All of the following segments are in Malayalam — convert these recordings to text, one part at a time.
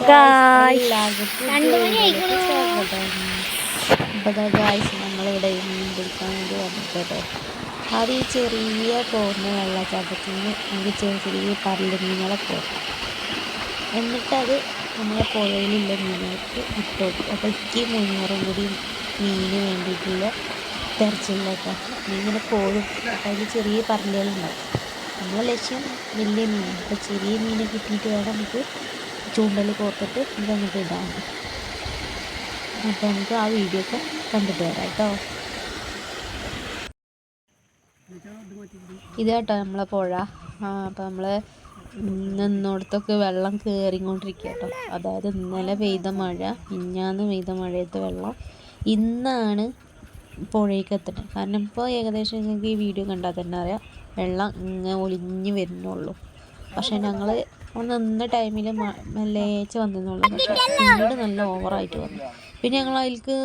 ഹായ് ഗായ്സ്, നമ്മളിവിടെ മീൻ പിടിക്കാൻ വേണ്ടി വന്നിട്ടോ. ആദ്യം ഈ ചെറിയ പോകുന്ന വെള്ളച്ചാട്ടത്തിൽ നിന്ന് നമുക്ക് ചെറിയ ചെറിയ പരല് മീനുകളെ പോകും. എന്നിട്ടത് നമ്മളെ പുഴയിലുള്ള മീനുകൾക്ക് ഇട്ട് കൊടുക്കും. അപ്പോൾ ഇക്കും മുന്നൂറും കൂടി മീന് വേണ്ടിയിട്ടുള്ള തെരച്ചിലൊക്കെ ഇങ്ങനെ പോകും. അപ്പോൾ അതിൽ ചെറിയ പരലുകളുണ്ടാവും. നമ്മളെ ലക്ഷ്യം വലിയ മീൻ. അപ്പോൾ ചെറിയ മീനെ കിട്ടിയിട്ട് വേണം നമുക്ക് ചൂണ്ടൽ കോർത്തിട്ട് ഇതങ്ങോട്ട് ഇടാൻ. അപ്പോൾ നമുക്ക് ആ വീഡിയോ ഒക്കെ കണ്ടിട്ട് വരാം കേട്ടോ. ഇതാട്ടോ നമ്മളെ പുഴ. അപ്പോൾ നമ്മൾ നിന്നിടത്തൊക്കെ വെള്ളം കയറിക്കൊണ്ടിരിക്കുക കേട്ടോ. അതായത് ഇന്നലെ പെയ്ത മഴ, മിഞ്ഞാന്ന് പെയ്ത മഴയത്തെ വെള്ളം ഇന്നാണ് പുഴയ്ക്ക് എത്തണം. കാരണം ഇപ്പോൾ ഏകദേശം നിങ്ങൾക്ക് ഈ വീഡിയോ കണ്ടാൽ തന്നെ അറിയാം, വെള്ളം ഇങ്ങനെ ഒലിഞ്ഞ് വരുന്നുള്ളൂ. പക്ഷേ ഞങ്ങൾ നിന്ന ടൈമിൽ മെല്ലേച്ച് വന്നിരുന്നുള്ളൂ. പക്ഷേ പിന്നീട് നല്ല ഓവറായിട്ട് വന്നു. പിന്നെ ഞങ്ങൾ അതിലേക്ക്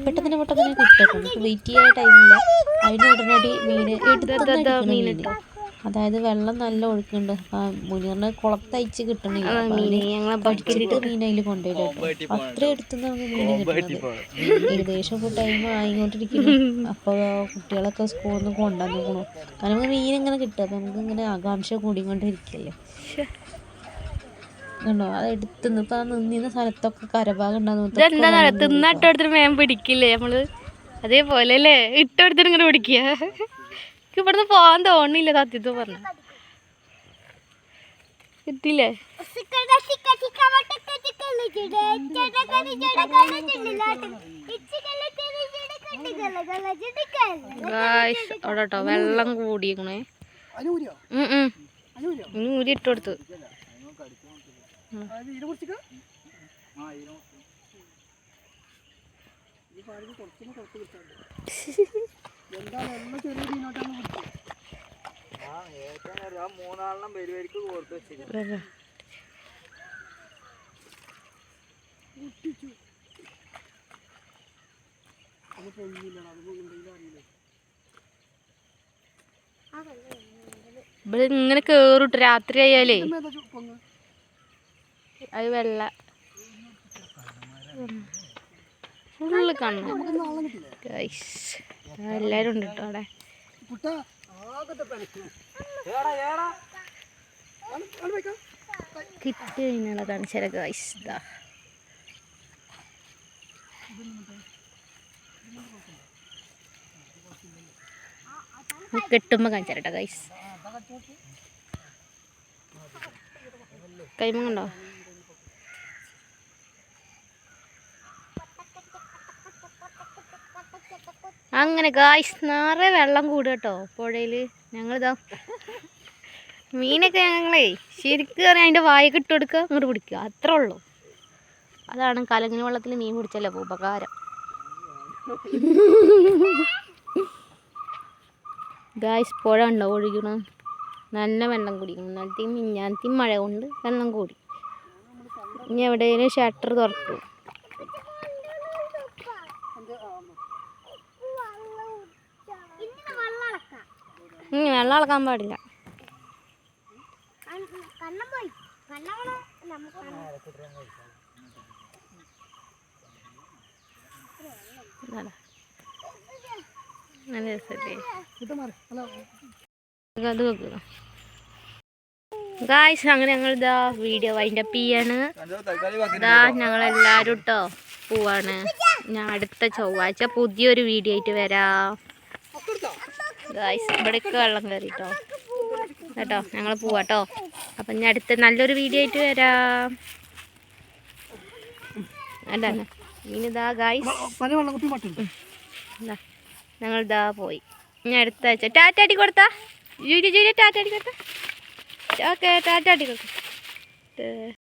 പെട്ടെന്ന് കിട്ടും. നമുക്ക് വെയിറ്റ് ചെയ്യാൻ ടൈമില്ല. അതിന് ഉടനടി മീൻ എടുത്ത്. അതായത് വെള്ളം നല്ല ഒഴുക്കുണ്ട്. മുനിറിന് കുളത്തയച്ച് കിട്ടണില്ല. പഠിച്ചിട്ട് മീൻ അതിൽ കൊണ്ടുപോയിട്ടോ. അത്ര എടുത്തുനിന്ന് നമുക്ക് മീൻ കിട്ടുന്നത്. ഏകദേശം ഇപ്പോൾ ടൈം ആയിക്കൊണ്ടിരിക്കുന്നു. അപ്പോൾ കുട്ടികളൊക്കെ സ്കൂളിൽ നിന്ന് കൊണ്ടുവന്നിരിക്കണു. കാരണം നമുക്ക് മീൻ ഇങ്ങനെ കിട്ടുക. അപ്പം നമുക്ക് ഇങ്ങനെ ആകാംക്ഷ കൂടിക്കൊണ്ടിരിക്കല്ലേ. കണ്ടോ, അത് എടുത്തുനിന്ന് ഇപ്പം നിന്നിരുന്ന സ്ഥലത്തൊക്കെ കരഭാഗം ഉണ്ടാകുന്ന മേം പിടിക്കില്ലേ നമ്മള്. അതേപോലെ അല്ലേ ഇട്ടെടുത്തിട്ട് ഇങ്ങനെ പിടിക്കുക. ഇവിടുന്ന് പോകാൻ തോന്നില്ല സത്യത്തിൽ പറഞ്ഞ. കിട്ടിയില്ലേ? അവിടെട്ടോ വെള്ളം കൂടിയേക്കണേ. ഇനി ഊരി ഇട്ട് കൊടുത്തു. ഇവിടെ ഇങ്ങനെ കേറിട്ട് രാത്രി ആയാലേ അത് വെള്ള ഫുള്ള് കാണണം. എല്ലാരും ഉണ്ട് കേട്ടോ അവിടെ. കിട്ടി കഴിഞ്ഞാൽ കാണിച്ചാൽ ഗൈസ് ഇതാ. കെട്ടുമ്പോ കാണിച്ചാൽ കേട്ടോ ഗൈസ്. കൈമങ്ങണ്ടോ? അങ്ങനെ ഗായ്സ് നിറയെ വെള്ളം കൂടുക കേട്ടോ പുഴയിൽ. ഞങ്ങളിതാ മീനൊക്കെ ഞങ്ങളേ ശരിക്കും പറഞ്ഞാൽ അതിൻ്റെ വായൊക്കെ ഇട്ട് കൊടുക്കുക, അങ്ങോട്ട് പിടിക്കുക, അത്രേ ഉള്ളൂ. അതാണ് കലങ്ങിന വെള്ളത്തിൽ മീൻ പിടിച്ചല്ലോ ഉപകാരം. ഗായ്സ് പുഴ ഉണ്ടോ ഒഴുകണം, നല്ല വെള്ളം കുടിക്കണം. ഇന്നലത്തെയും മിഞ്ഞാന്നത്തെയും മഴ കൊണ്ട് വെള്ളം കൂടി. ഇനി എവിടെയെങ്കിലും ഷട്ടർ തുറക്കും. വെള്ളം അളക്കാൻ പാടില്ല. നല്ല രസല്ലേ അത് വെക്കുക. ഗായ്സ് അങ്ങനെ ഞങ്ങളിതാ വീഡിയോ വൈൻഡപ്പ് ചെയ്യാണ്. ഇതാ ഞങ്ങളെല്ലാവരും കേട്ടോ പോവാണ്. ഞാൻ അടുത്ത ചൊവ്വാഴ്ച പുതിയൊരു വീഡിയോ ആയിട്ട് വരാം. ഗായ്സ് ഇവിടെയൊക്കെ വെള്ളം കയറിട്ടോ കേട്ടോ. ഞങ്ങൾ പോവാട്ടോ. അപ്പം ഞാൻ അടുത്ത നല്ലൊരു വീഡിയോ ആയിട്ട് വരാം. അല്ല ഇനിതാ ഗായ്സ് ഞങ്ങളിതാ പോയി. ഇനി അടുത്ത ആഴ്ച ടാറ്റാടി കൊടുത്താ ജൂലി ടാറ്റാടി കൊടുത്താ. ഓക്കെ ടാറ്റാടി കൊടുത്ത.